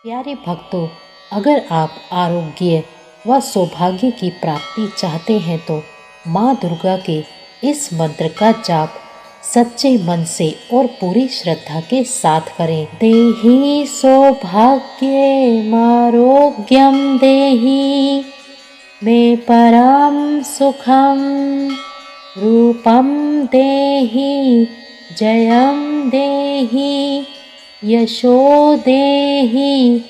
प्यारे भक्तों, अगर आप आरोग्य व सौभाग्य की प्राप्ति चाहते हैं तो माँ दुर्गा के इस मंत्र का जाप सच्चे मन से और पूरी श्रद्धा के साथ करें। देहि सौभाग्यमारोग्यं देहि मे परम सुखम रूपम देहि जयं देहि यशो देहि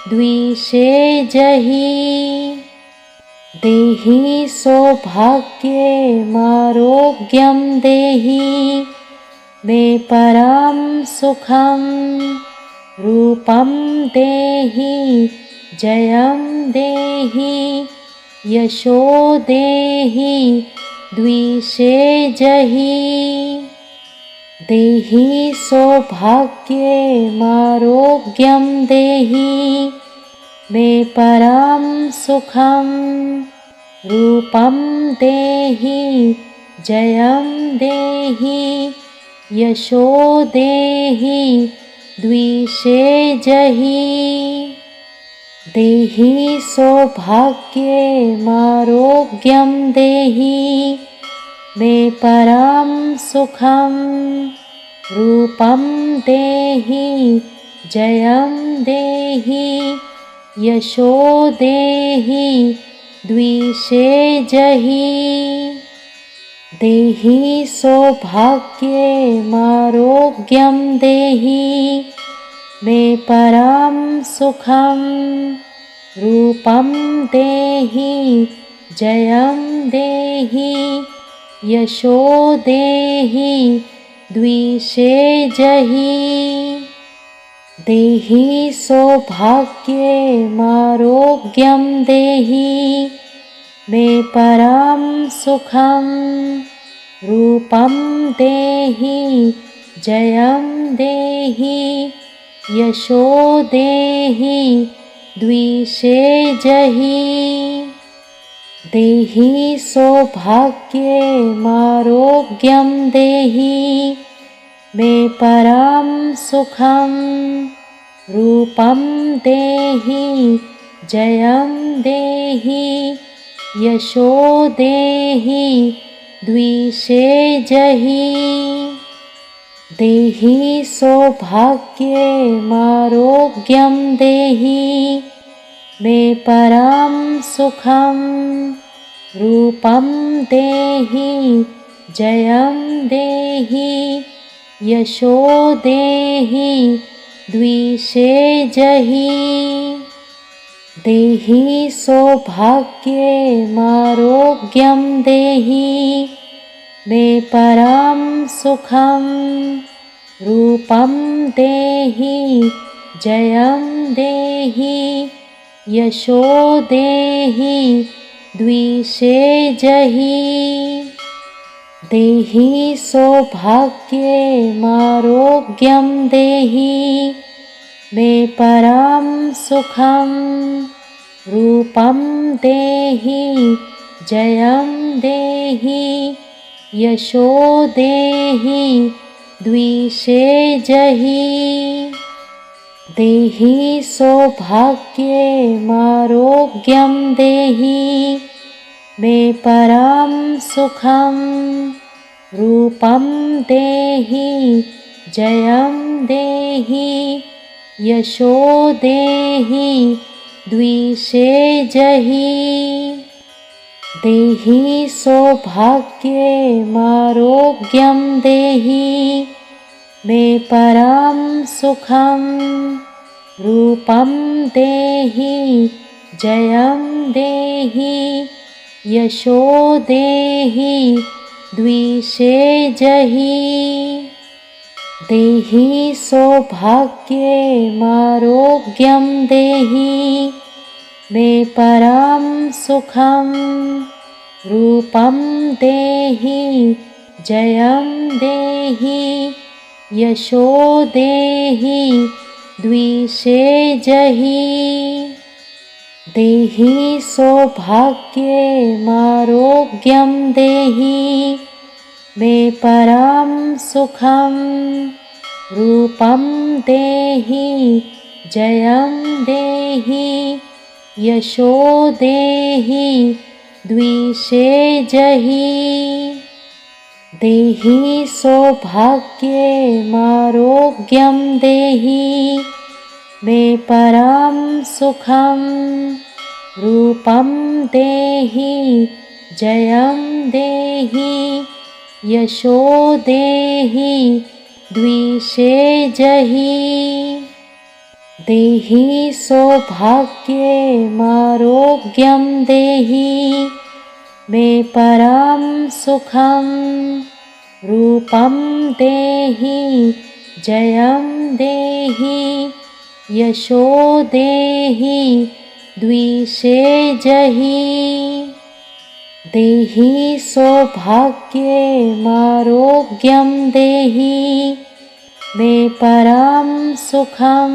द्विषे जहि। देहि सौभाग्यमारोग्यं देहि मे परम सुखम रूपम देहि जयं देहि यशो देहि द्विषे जहि। देहि सौभाग्यमारोग्यं देहि मे परम सुखम रूपम देहि जयं देहि यशो देहि द्विषे जहि। देहि सौभाग्यमारोग्यं देहि मे परम सुखम रूपम देहि जयं देहि यशो देहि द्विषे जहि। देहि सौभाग्यमारोग्यं देहि मे परम सुखम रूपम देहि जयं देहि यशो देहि द्विषे जहि। देहि सौभाग्यमारोग्यं देहि मे परम सुखम रूपम देहि जयं देहि यशो देहि द्विषे जहि। देहि सौभाग्यमारोग्यं देहि मे परम सुखम रूपम देहि जयं देहि यशो देहि द्विषे जहि। देहि सौभाग्यमारोग्यं देहि मे परम सुखम रूपम देहि जयं देहि यशो देहि द्विषे जहि। देहि सौभाग्यमारोग्यं देहि मे परम सुखम रूपम देहि जयं देहि यशो देहि द्विषे जहि। देहि सौभाग्यमारोग्यं देहि मे परम सुखम रूपम देहि जयं देहि यशो देहि द्विषे जहि। देहि सौभाग्यमारोग्यं देहि मे परम सुखम रूपम देहि जयं देहि यशो देहि द्विषे जहि। देहि सौभाग्यमारोग्यं देहि मे परम सुखम रूपम देहि जयं देहि यशो देहि द्विषे जहि। देहि सौभाग्यमारोग्यं देहि मे परम सुखम रूपम देहि जयं देहि यशो देहि द्विषे जहि। देहि सौभाग्यमारोग्यं देहि मे परम सुखम रूपम देहि जयं देहि यशो देहि द्विषे जहि। देहि सौभाग्यमारोग्यं देहि मे परं सुखं रूपं देहि जयं देहि यशो देहि द्विषे जहि। देहि सौभाग्यमारोग्यं देहि मे परं सुखं रूपं देहि जयं देहि यशो देहि द्विषे जहि। देहि सौभाग्यमारोग्यं देहि मे परं सुखं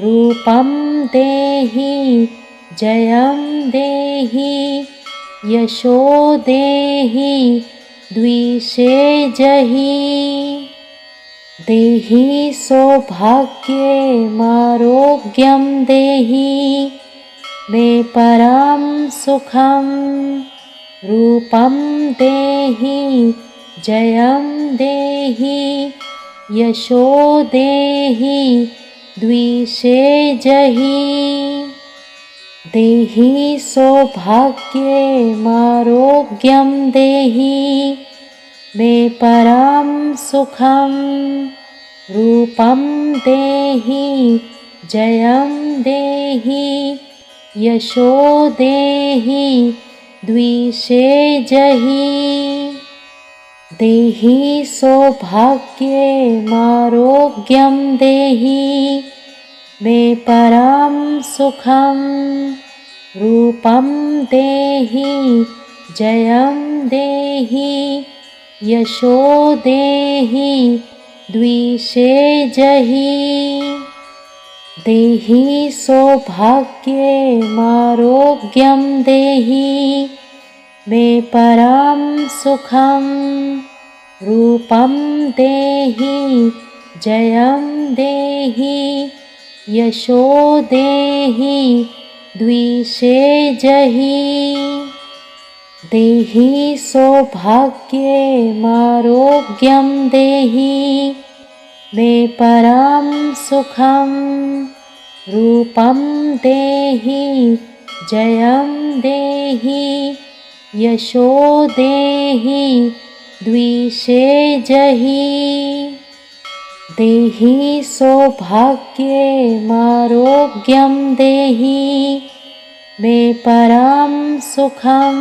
रूपं देहि जयं देहि यशो देहि द्विषे जहि। देहि सौभाग्यमारोग्यं देहि मे परं सुखं रूपं देहि जयं देहि यशो देहि द्विषे जहि। देहि सौभाग्यमारोग्यं देहि मे परं सुखं रूपं देहि जयं देहि यशो देहि द्विषे जहि। देहि सौभाग्यमारोग्यं देहि मे परं सुखं रूपं देहि जयं देहि यशो देहि द्विषे जहि। देहि सौभाग्यमारोग्यं देहि मे परं सुखं रूपं देहि जयं देहि यशो देहि द्विषे जहि। देहि सौभाग्यमारोग्यं देहि मे परं सुखं रूपं देहि जयं देहि यशो देहि द्विषे जहि। देहि सौभाग्यमारोग्यं देहि मे परं सुखं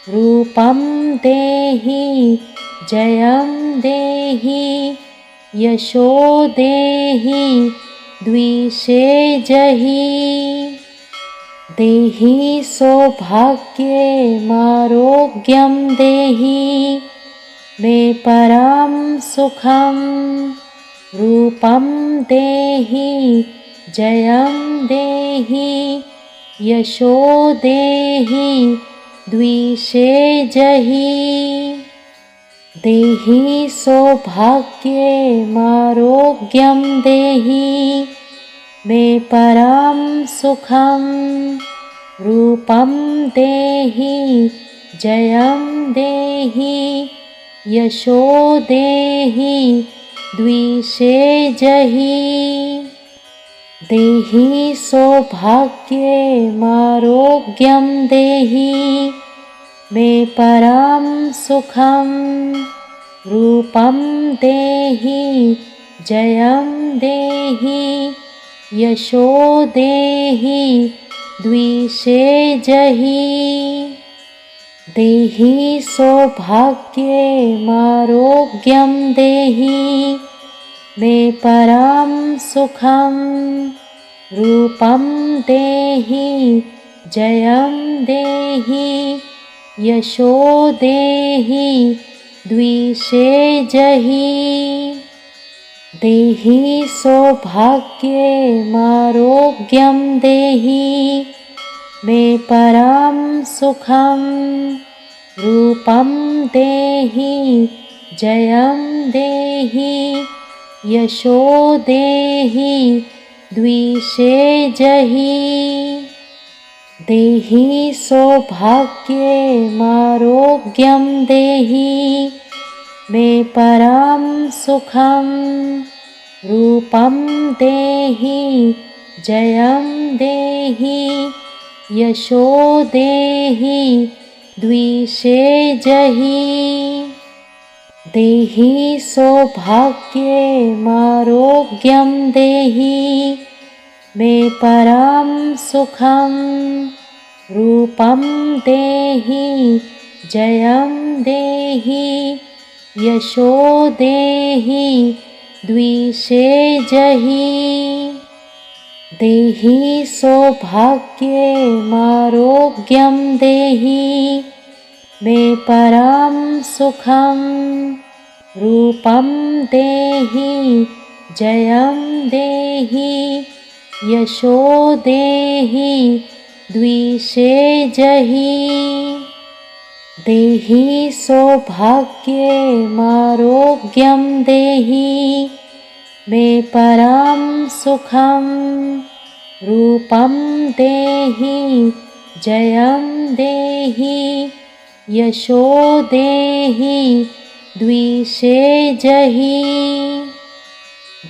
रूपं देहि जयं देहि यशो देहि द्विषे जहि। देहि सौभाग्यमारोग्यं देहि मे परं सुखं रूपं देहि जयं देहि यशो देहि द्विषे जहि। देहि सौभाग्यमारोग्यं देहि मे परं सुखं रूपं देहि जयं देहि यशो देहि द्विषे जहि। देहि सौभाग्यमारोग्यं देहि मे परं सुखं रूपं देहि जयं देहि यशो देहि द्विषे जहि। देहि सौभाग्यमारोग्यं देहि मे परं सुखं रूपं देहि जयं देहि यशो देहि द्विषे जहि। देहि सौभाग्यमारोग्यं देहि मे परं सुखं रूपं देहि जयं देहि यशो देहि द्विषे जहि। देहि सौभाग्यमारोग्यं देहि मे परं सुखं। रूपं देहि जयं देहि यशो देहि द्विषे जहि। देहि सौभाग्यमारोग्यं देहि मे परं सुखं। रूपं देहि जयं देहि यशो देहि द्विषे जहि। देहि सौभाग्यमारोग्यं देहि मे परं सुखं। रूपं देहि जयं देहि यशो देहि द्विषे जहि। देहि सौभाग्यमारोग्यं देहि मे परं सुखं। रूपं देहि जयं देहि यशो देहि द्विषे जहि।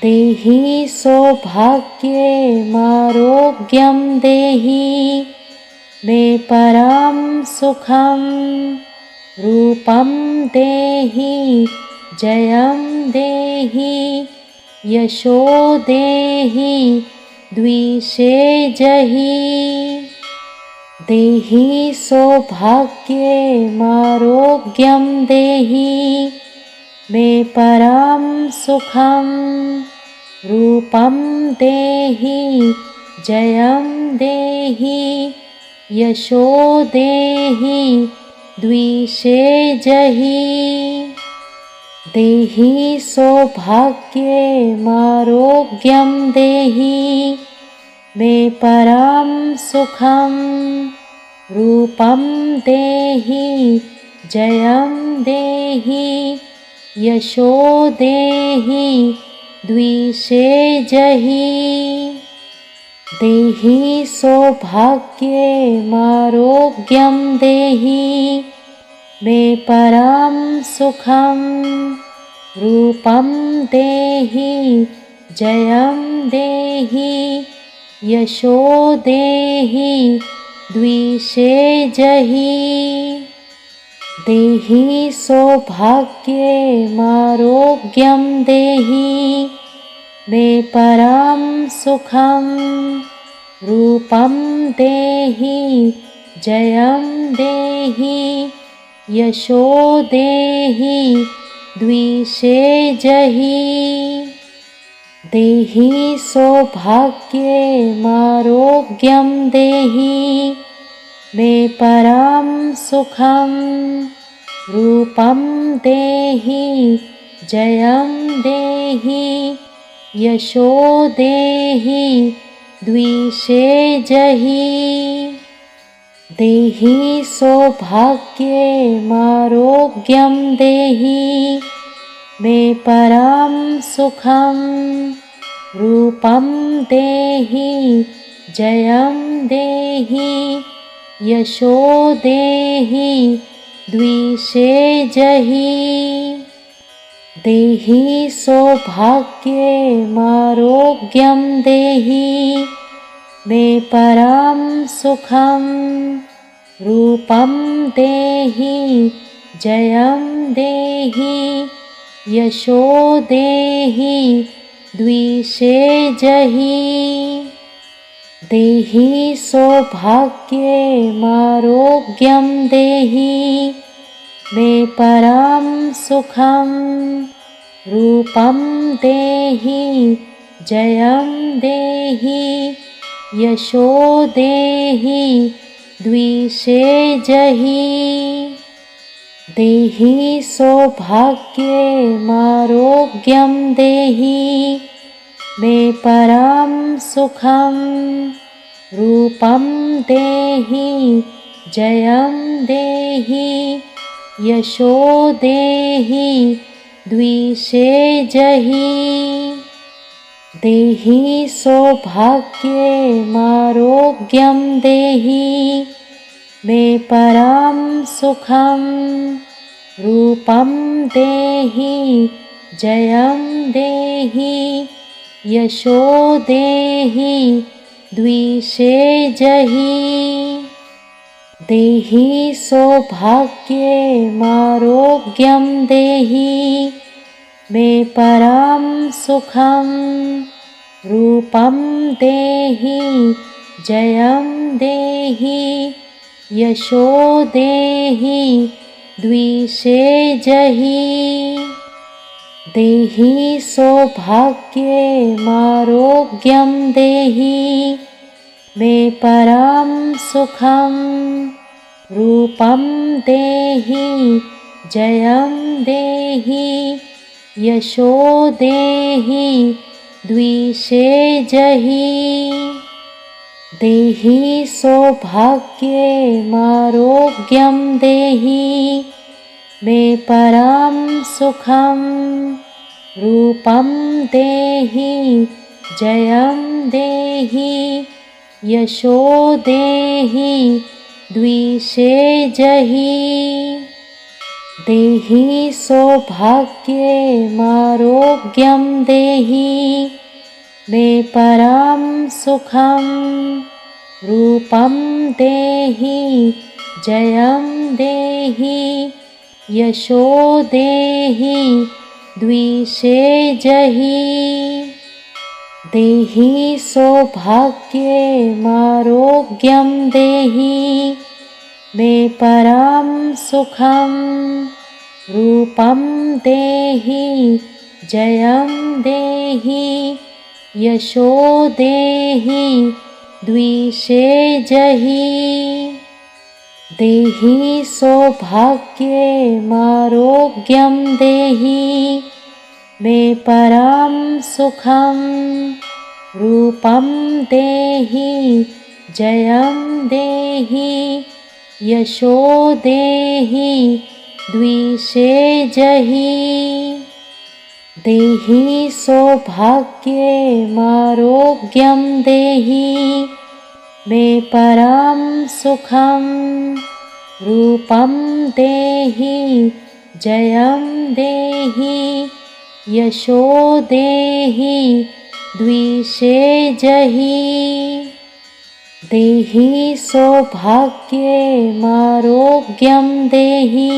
देहि सौभाग्यमारोग्यं देहि मे परं सुखं। रूपं देहि जयं देहि यशो देहि द्विषे जहि। देहि सौभाग्यमारोग्यं देहि मे परं सुखं। रूपं देहि जयं देहि यशो देहि द्विषे जहि। देहि सौभाग्यमारोग्यं देहि मे परं सुखं। रूपं देहि जयं देहि यशो देहि द्विषे जहि। देहि सौभाग्यमारोग्यं देहि मे परं सुखं। रूपं देहि जयं देहि यशो देहि द्विषे जहि। देहि सौभाग्यमारोग्यं देहि मे परं सुखं। रूपं देहि जयं देहि यशो देहि द्विषे जहि। देहि सौभाग्यमारोग्यं देहि मे परं सुखं। रूपं देहि जयं देहि यशो देहि द्विषे जहि। देहि सौभाग्यमारोग्यं देहि मे परं सुखं। रूपं देहि जयं देहि यशो देहि द्विषे जहि। देहि सौभाग्यमारोग्यं देहि मे परं सुखं। रूपं देहि जयं देहि यशो देहि द्विषे जहि। देहि सौभाग्यमारोग्यं देहि मे परं सुखं। रूपं देहि जयं देहि यशो देहि द्विषे जहि। देहि सौभाग्यमारोग्यं देहि मे परं सुखं। रूपं देहि जयं देहि यशो देहि द्विषे जहि। देहि सौभाग्यमारोग्यं देहि मे परं सुखं रूपं देहि जयं देहि यशो देहि द्विषे जहि देहि सौभाग्यमारोग्यं देहि मे परं सुखं रूपं देहि जयं देहि यशो देहि द्विषे जहि देहि सौभाग्यमारोग्यं देहि मे परं सुखं रूपं देहि जयं देहि यशो देहि द्विषे जहि देहि सौभाग्यमारोग्यं देहि मे परं सुखं रूपं देहि जयं देहि यशो देहि द्विषे जहि देहि सौभाग्यमारोग्यं देहि मे परं सुखं रूपं देहि जयं देहि यशो देहि द्विषे जहि देहि सौभाग्यमारोग्यं देहि मे परं सुखं रूपं देहि जयं देहि यशो देहि द्विषे जहि देहि सौभाग्यमारोग्यं देहि मे परं सुखं रूपं देहि जयं देहि यशो देहि द्विषे जहि देहि सौभाग्यमारोग्यं देहि मे परं सुखं रूपं देहि जयं देहि यशो देहि द्विषे जहि देहि सौभाग्यमारोग्यं देहि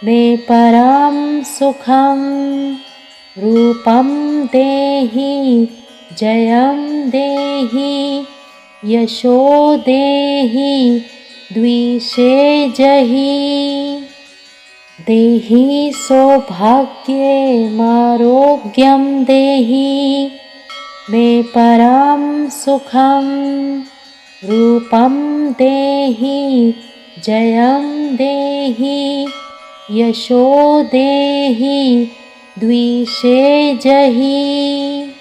मे परं सुखं रूपं देहि जयं देहि यशो देहि द्विषे जहि देहि सौभाग्यमारोग्यं देहि मे परं सुखं रूपं देहि जयं देहि यशो देहि द्विषे जहि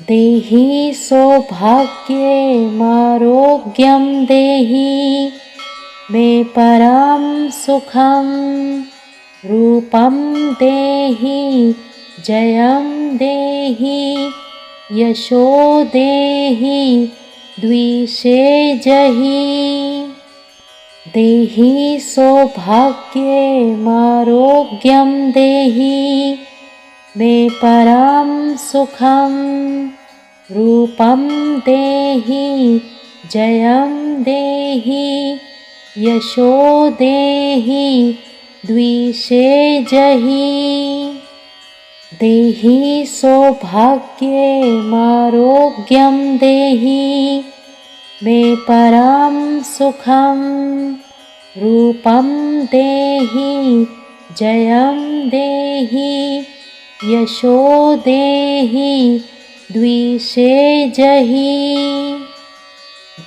देहि सौभाग्यमारोग्यं देहि मे परं सुखं रूपं देहि जयं देहि यशो देहि द्विषे जहि देहि सौभाग्यमारोग्यं देहि मे परं सुखं रूपं देहि जयं देहि यशो देहि द्विषे जहि देहि सौभाग्यमारोग्यं देहि मे परं सुखं रूपं देहि जयं देहि यशो देहि द्विषे जहि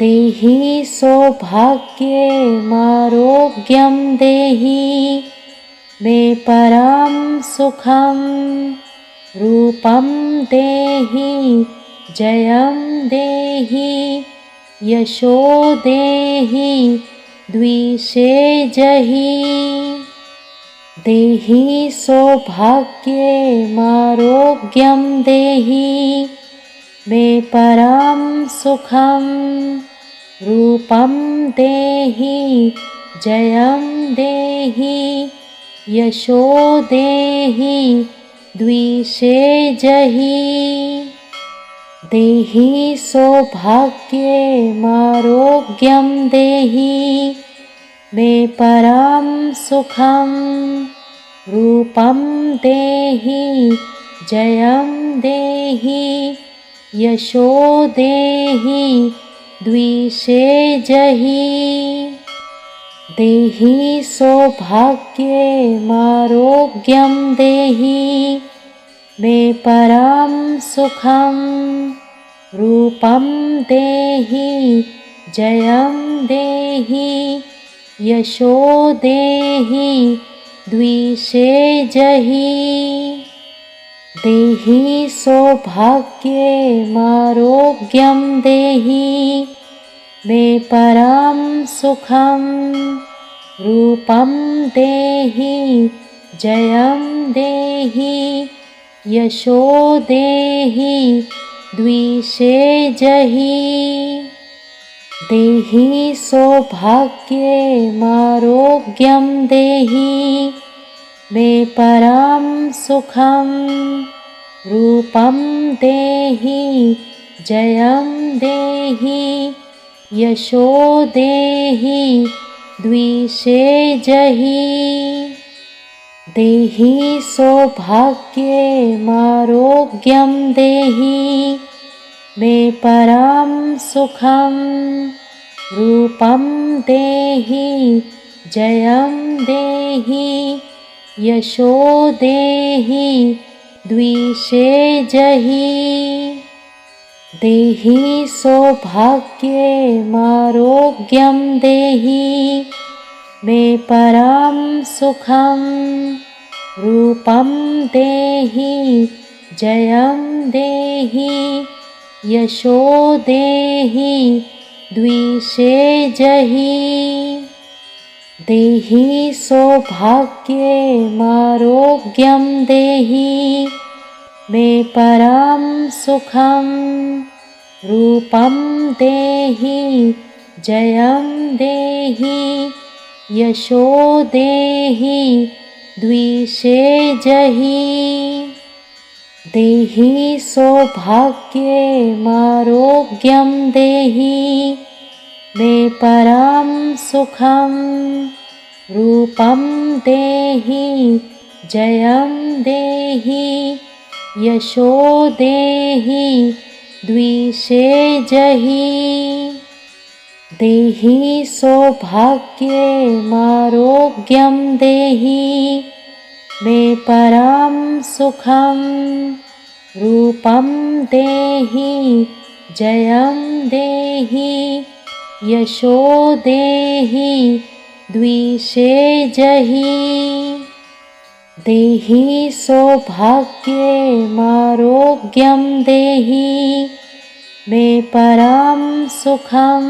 देहि सौभाग्यमारोग्यं देहि मे परं सुखं रूपं देहि जयं देहि यशो देहि द्विषे जहि देहि सौभाग्यमारोग्यं देहि मे परं सुखं रूपं देहि जयं देहि यशो देहि द्विषे जहि देहि सौभाग्यमारोग्यं देहि मे परं सुखं रूपं देहि जयं देहि यशो देहि द्विषे जहि देहि सौभाग्यमारोग्यं देहि मे परं सुखं रूपं देहि जयं देहि यशो देहि द्विषे जहि देहि सौभाग्यमारोग्यं देहि मे परं सुखं रूपं देहि जयं देहि यशो देहि द्विषे जहि देहि सौभाग्यमारोग्यं देहि मे परं सुखं रूपं देहि जयं देहि यशो देहि द्विषे जहि देहि सौभाग्यमारोग्यं देहि मे परं सुखं रूपं देहि जयं देहि यशो देहि द्विषे जहि देहि सौभाग्यमारोग्यं देहि मे परं सुखं रूपं देहि जयं देहि यशो देहि द्विषे जहि देहि सौभाग्यमारोग्यं देहि मे परं सुखं रूपं देहि जयं देहि यशो देहि द्विषे जहि देहि सौभाग्यमारोग्यं देहि मे परं सुखं रूपं देहि जयं देहि यशो देहि द्विषे जहि देहि सौभाग्यमारोग्यं देहि मे परं सुखं रूपं देहि जयं देहि यशो देहि द्विषे जहि देहि सौभाग्यमारोग्यं देहि मे परं सुखं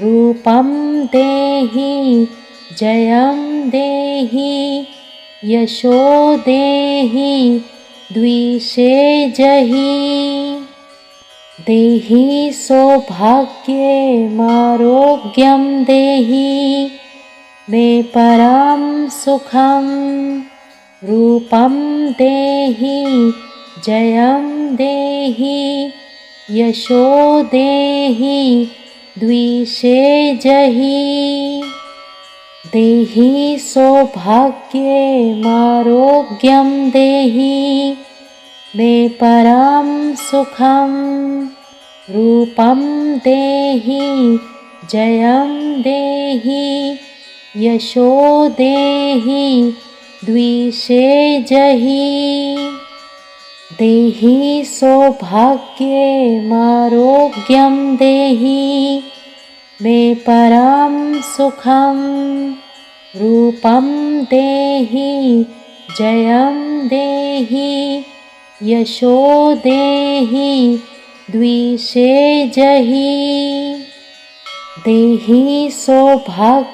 रूपं देहि जयं देहि यशो देहि द्विषे जहि देहि सौभाग्यमारोग्यं देहि मे परं सुखं रूपं देहि जयं देहि यशो देहि द्विषे जहि देहि सौभाग्यमारोग्यं देहि मे परं सुखं रूपं देहि जयं देहि यशो देहि द्विषे जहि देहि सौभाग्यमारोग्यं देहि मे परं सुखं रूपं देहि जयं देहि यशो देहि द्विषे जहि देहि सौभाग्यमारोग्यं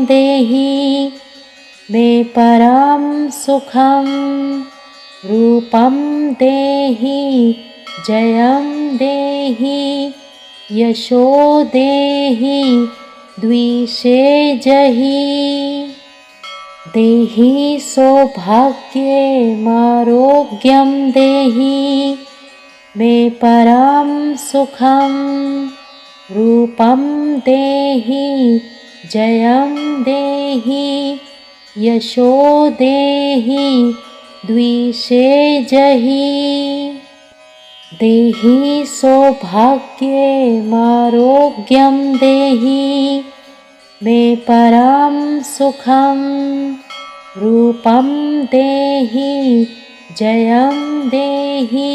देहि मे परां सुखं रूपं देहि जयं देहि यशो देहि द्विषे जहि देहि सौभाग्यमारोग्यं देहि मे परां सुखं रूपं देहि जयं देहि यशो देहि द्विषे जहि देहि सौभाग्यमारोग्यं देहि मे परां सुखं रूपं देहि जयं देहि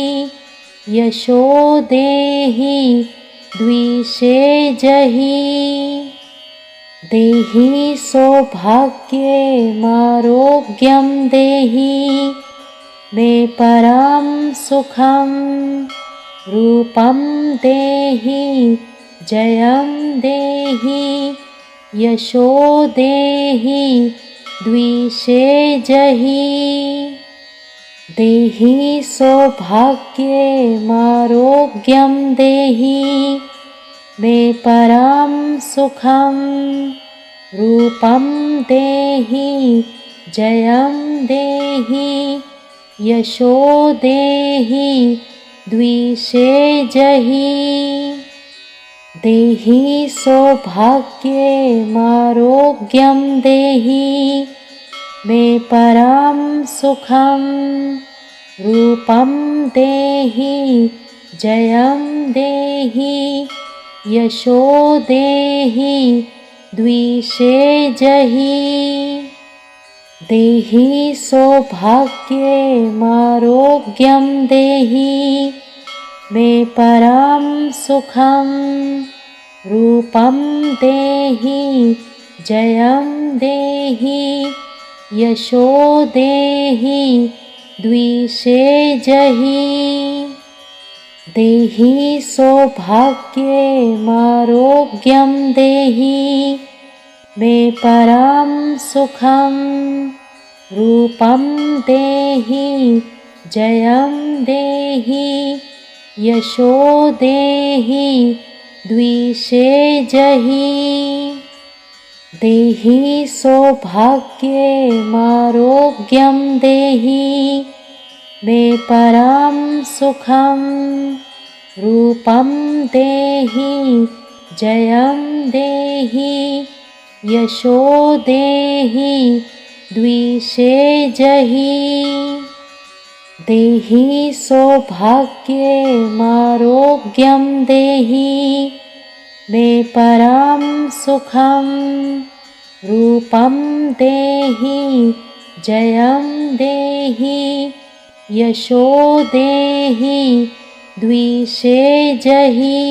यशो देहि द्विषे जहि देहि सौभाग्यमारोग्यं देहि मे परां सुखं रूपं देहि जयं देहि यशो देहि द्विषे जहि देहि सौभाग्यमारोग्यं देहि मे परां सुखं रूपं देहि जयं देहि यशो देहि द्विषे जहि देहि सौभाग्यमारोग्यं देहि मे परां सुखं रूपं देहि जयं देहि यशो देहि द्विषे जहि देहि सौभाग्यमारोग्यं देहि मे परां सुखं रूपं देहि जयं देहि यशो देहि द्विषे जहि देहि सौभाग्यमारोग्यं देहि मे परां सुखं रूपं देहि जयं देहि यशो देहि द्विषे जहि देहि सौभाग्यमारोग्यं देहि मे परां सुखं रूपं देहि जयं देहि यशो देहि द्विषे जहि देहि सौभाग्यमारोग्यं देहि मे परां सुखं रूपं देहि जयं देहि यशो देहि द्विषे जहि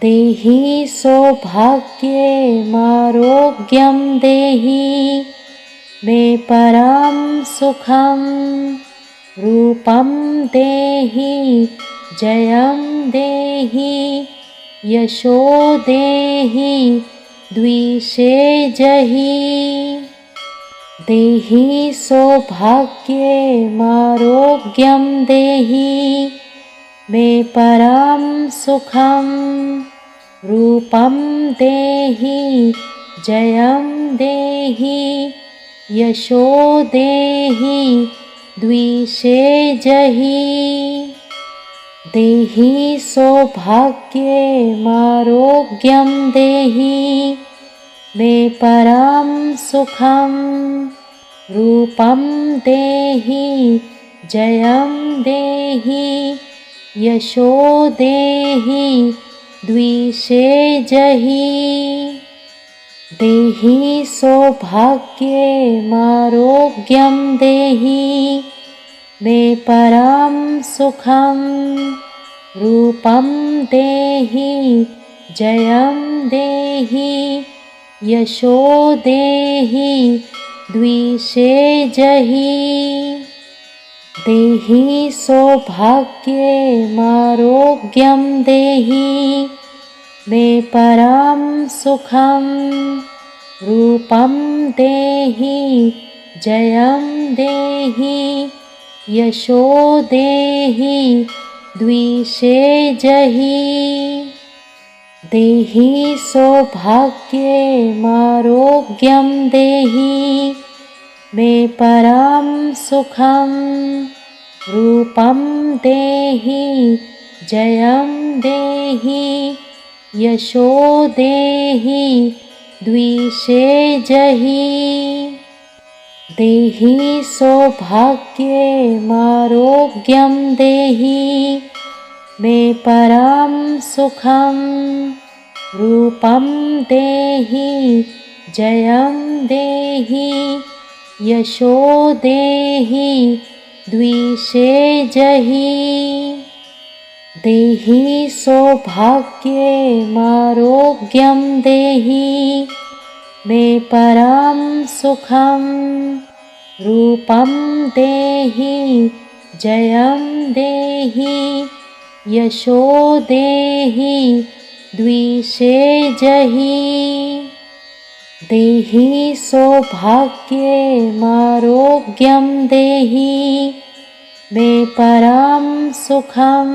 देहि सौभाग्यमारोग्यं देहि मे परां सुखं रूपं देहि जयं देहि यशो देहि द्विषे जहि देहि सौभाग्यमारोग्यं देहि मे परां सुखं रूपं देहि जयं देहि यशो देहि द्विषे जहि देहि सौभाग्यमारोग्यं देहि मे परां सुखं रूपं देहि जयं देहि यशो देहि द्विषे जहि देहि सौभाग्यमारोग्यं देहि मे परां सुखं रूपं देहि जयं देहि यशो देहि द्विषे जहि देहि सौभाग्यमारोग्यं देहि मे परं सुखं रूपं देहि जयं देहि यशो देहि द्विषे जहि देहि सौभाग्यमारोग्यं देहि मे परं सुखं रूपं देहि जयं देहि यशो देहि द्विषे जहि देहि सौभाग्यमारोग्यं देहि मे परं सुखं रूपं देहि जयं देहि यशो देहि द्विषे जहि देहि सौभाग्यमारोग्यं देहि मे परं सुखं रूपं देहि जयं देहि यशो देहि द्विषे जहि देहि सौभाग्यमारोग्यं देहि मे परं सुखं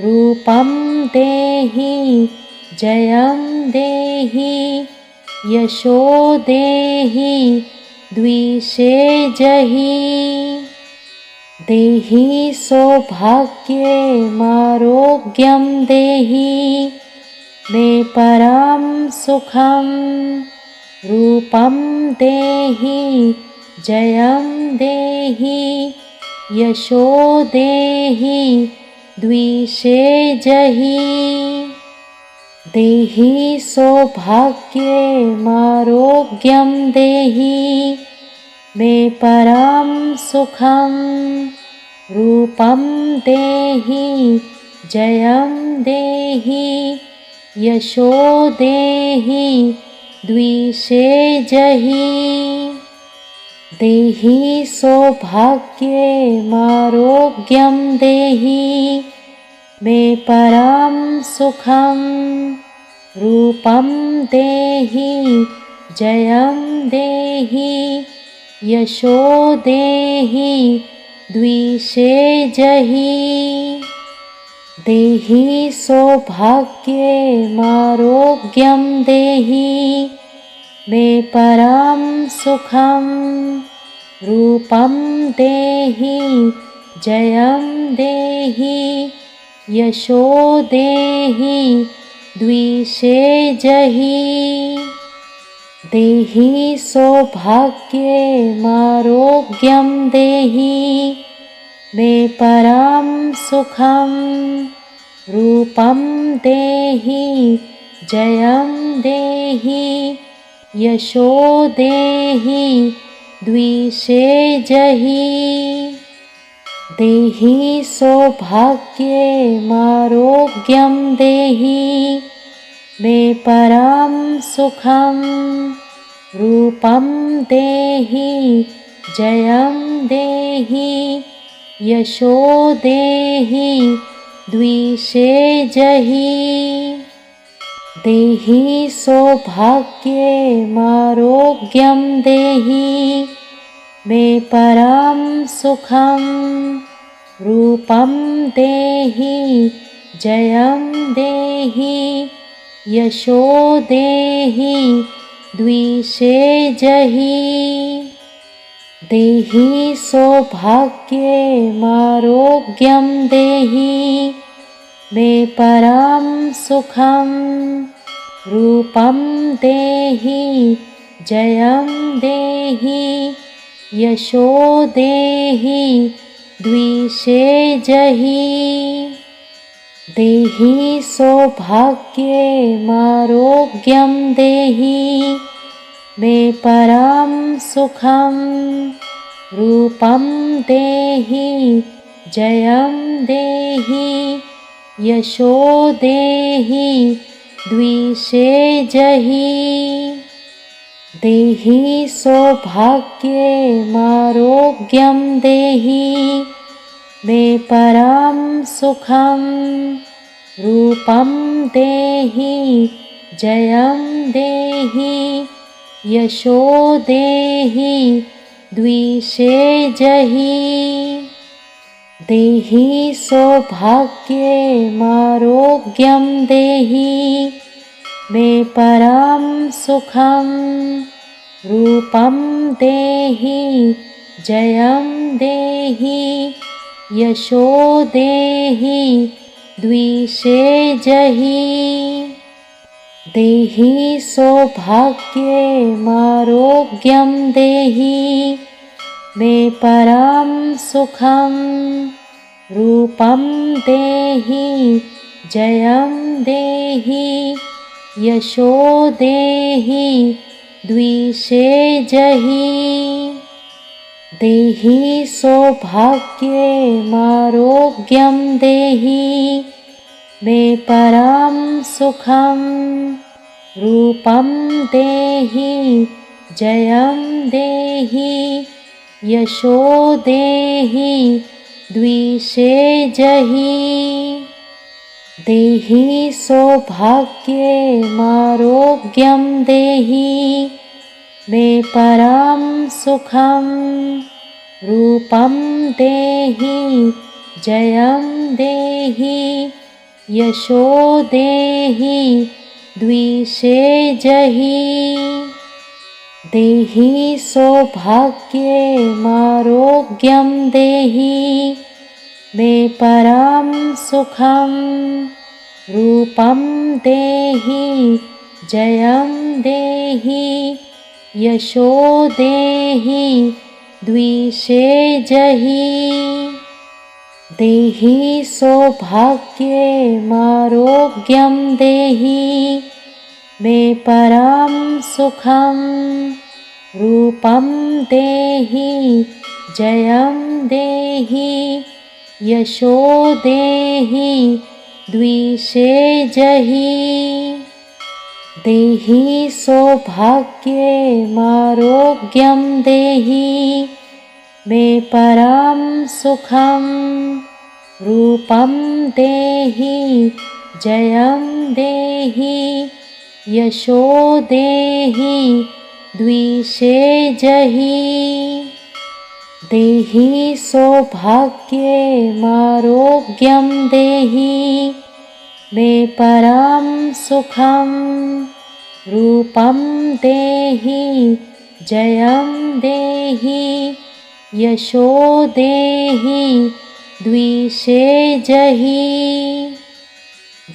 रूपं देहि जयं देहि यशो देहि द्विषे जहि देहि सौभाग्यमारोग्यं देहि मे परं सुखं रूपं देहि जयं देहि यशो देहि द्विषे जहि देहि सौभाग्यमारोग्यं देहि मे परं सुखं रूपं देहि जयं देहि यशो देहि द्विषे जहि देहि सौभाग्यमारोग्यं देहि मे परं सुखं रूपं देहि जयं देहि यशो देहि द्विषे जहि देहि सौभाग्यमारोग्यं देहि मे परं सुखं रूपं देहि जयं देहि यशो देहि द्विषे जहि देहि सौभाग्यमारोग्यं देहि मे परं सुखं रूपं देहि जयं देहि यशो देहि द्विषे जहि देहि सौभाग्यमारोग्यं देहि मे परं सुखं रूपं देहि जयं देहि यशो देहि द्विषे जहि देहि सौभाग्यमारोग्यं देहि मे परं सुखं रूपं देहि जयं देहि यशो देहि द्विषे जहि देहि सौभाग्यमारोग्यं देहि मे परं सुखं रूपं देहि जयं देहि यशो देहि द्विषे जहि देहि सौभाग्यमारोग्यं देहि मे परं सुखं रूपं देहि जयं देहि यशो देहि द्विषे जहि देहि सौभाग्यमारोग्यं देहि मे परं सुखं रूपं देहि जयं देहि यशो देहि द्विषे जहि देहि सौभाग्यमारोग्यं देहि मे परं सुखं रूपं देहि जयं देहि यशो देहि द्विषे जहि देहि सौभाग्यमारोग्यं देहि मे परं सुखं रूपं देहि जयं देहि यशो देहि द्विषे जहि देहि सौभाग्यमारोग्यं देहि मे परं सुखं रूपं देहि जयं देहि यशो देहि द्विषे जहि देहि सौभाग्यमारोग्यं देहि मे परं सुखं रूपं देहि जयं देहि यशो देहि द्विषे जहि देहि सौभाग्यमारोग्यं देहि मे परं सुखं रूपं देहि जयं देहि यशो देहि द्विषे जहि देहि सौभाग्यमारोग्यं देहि मे परं सुखं रूपं देहि जयं देहि यशो देहि द्विषे जहि देहि सौभाग्यमारोग्यं देहि मे परं सुखं रूपं देहि जयं देहि यशो देहि द्विषे जहि देहि सौभाग्यमारोग्यं देहि मे परं सुखं रूपं देहि जयं देहि यशो देहि द्विषे जहि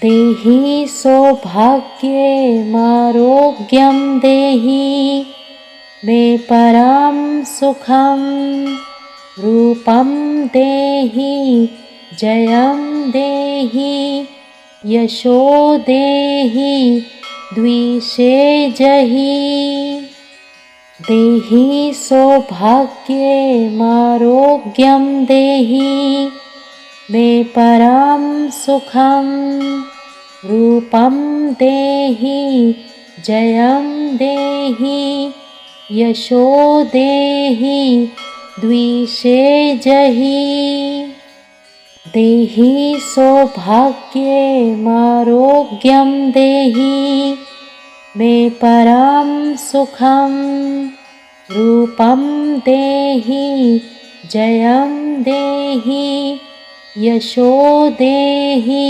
देहि सौभाग्यमारोग्यं देहि मे परं सुखं रूपं देहि जयं देहि यशो देहि द्विषे जहि देहि सौभाग्यमारोग्यं देहि मे परं सुखं रूपं देहि जयं देहि यशो देहि द्विषे जहि देहि सौभाग्यमारोग्यं देहि मे परं सुखं रूपं देहि जयं देहि यशो देहि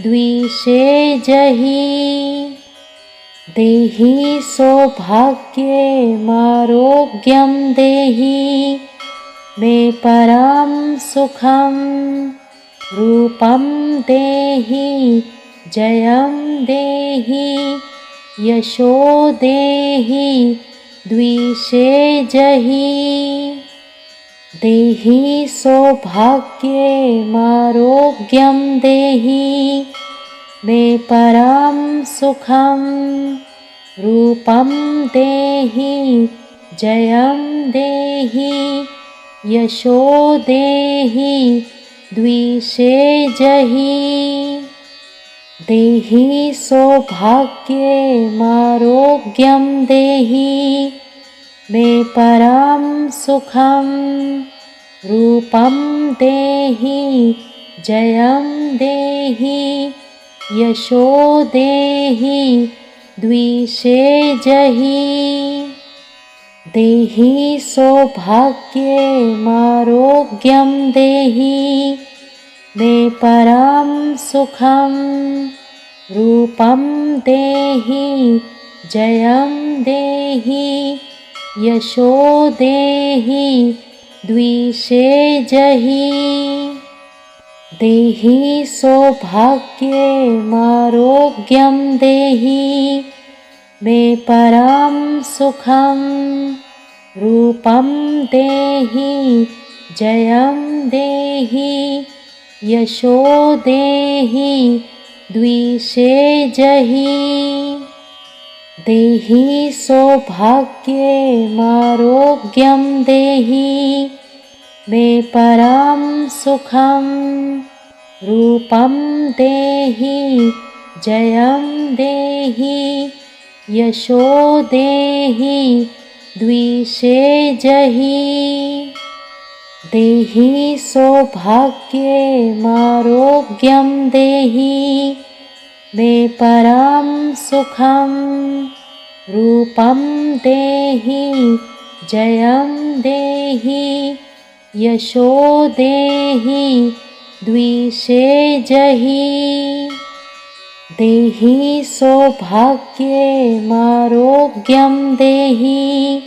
द्विषे जहि देहि सौभाग्यमारोग्यं देहि मे परं सुखं रूपं देहि जयं देहि यशो देहि द्विषे जहि देहि सौभाग्यमारोग्यं देहि मे परं सुखं रूपं देहि जयं देहि यशो देहि द्विषे जहि देहि सौभाग्यमारोग्यं देहि मे परं सुखं रूपं देहि जयं देहि यशो देहि द्विषे जहि देहि सौभाग्यमारोग्यं देहि मे परं सुखं रूपं देहि जयं देहि यशो देहि द्विषे जहि देहि सौभाग्यमारोग्यं देहि मे परं सुखं रूपं देहि जयं देहि यशो देहि द्विषे जहि देहि सौभाग्यमारोग्यं देहि मे परं सुखं रूपं देहि जयं देहि यशो देहि द्विषे जहि देहि सौभाग्यमारोग्यं देहि मे परं सुखं रूपं देहि जयं देहि यशो देहि द्विषे जहि देहि सौभाग्यमारोग्यं देहि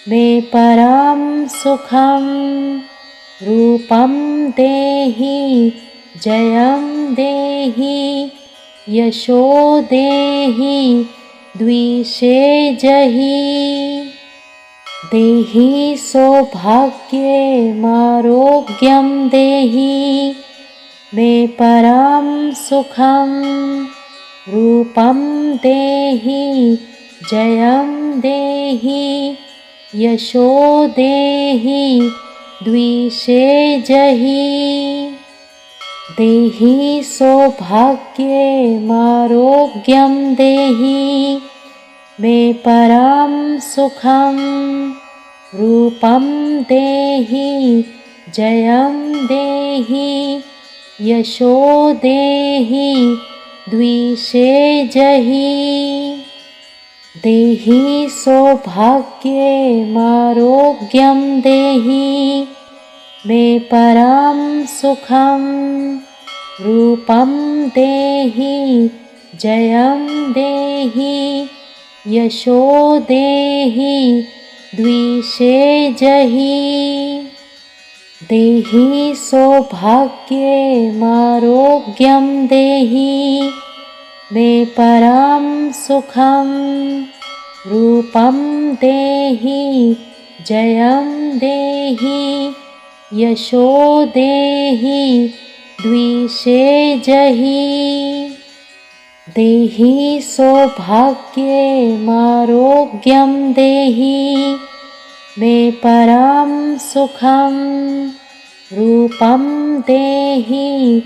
मे परं सुखं रूपं देहि जयं देहि यशो देहि द्विषे जहि देहि सौभाग्यमारोग्यं देहि मे परं सुखं रूपं देहि जयं देहि यशो देहि द्विषे जहि देहि सौभाग्यमारोग्यं देहि मे परं सुखं रूपं देहि जयं देहि यशो देहि द्विषे जहि देहि सौभाग्यमारोग्यं देहि मे परं सुखं रूपं देहि जयं देहि यशो देहि द्विषे जहि देहि सौभाग्यमारोग्यं देहि मे परं सुखं रूपं देहि जयं देहि यशो देहि द्विषे जहि देहि सौभाग्यमारोग्यं देहि मे परं सुखं रूपं देहि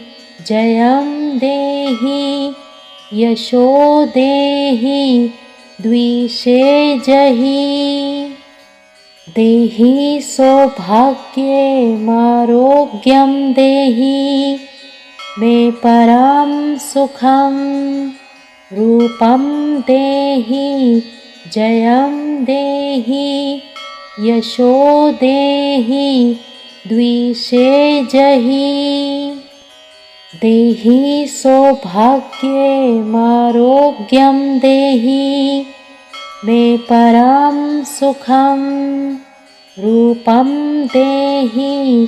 जयं देहि यशो देहि द्विषे जहि देहि सौभाग्यमारोग्यं देहि मे परं सुखं रूपं देहि जयं देहि यशो देहि द्विषे जहि देहि सौभाग्यमारोग्यं देहि मे परं सुखं रूपं देहि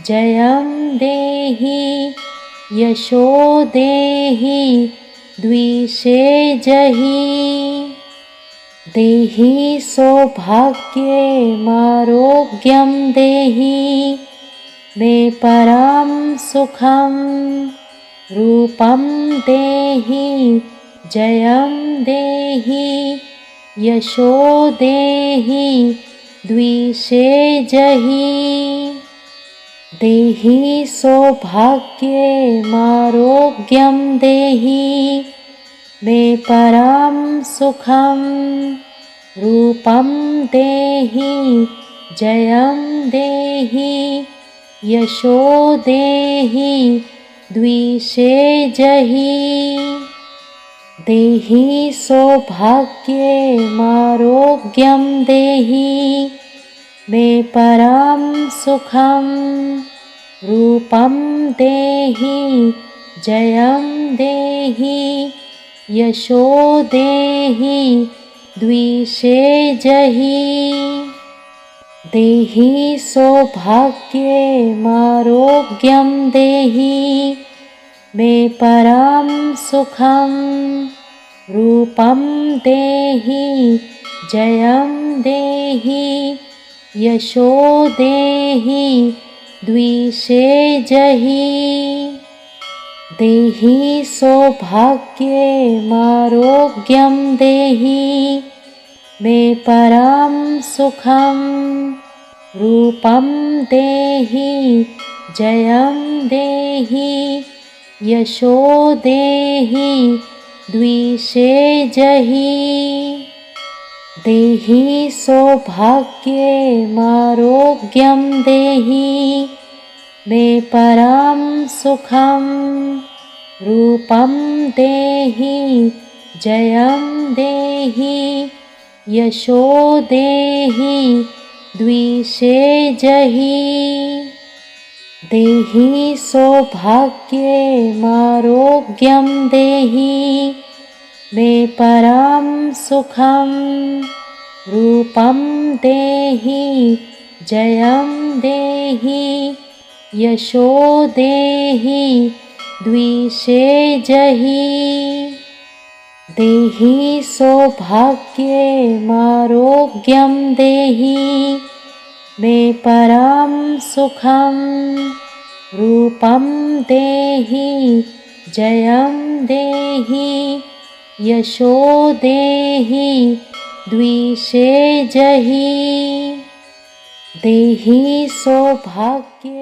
जयं देहि यशो देहि द्विषे जहि देहि सौभाग्यमारोग्यं देहि मे परं सुखं रूपं देहि जयं देहि यशो देहि द्विषे जहि देहि सौभाग्यमारोग्यं देहि मे परं सुखं रूपं देहि जयं देहि यशो देहि द्विषे जहि देहि सौभाग्यमारोग्यं देहि मे परं सुखं रूपं देहि जयं देहि यशो देहि द्विषे जहि देहि सौभाग्यमारोग्यं देहि मे परं सुखं रूपं देहि जयं देहि यशो देहि द्विषे जहि देहि सौभाग्यमारोग्यं देहि मे परं सुखं रूपं देहि जयं देहि यशो देहि द्विषे जहि देहि सौभाग्यमारोग्यं देहि मे परं सुखं रूपं देहि जयं देहि यशो देहि द्विषे जहि देहि सौभाग्यमारोग्यं देहि मे परं सुखं रूपं देहि जयं देहि यशो देहि द्विषे जहि देहि सौभाग्यमारोग्यं देहि मे परं सुखं रूपं देहि जयं देहि यशो देहि द्विषे जहि देहि सौभाग्य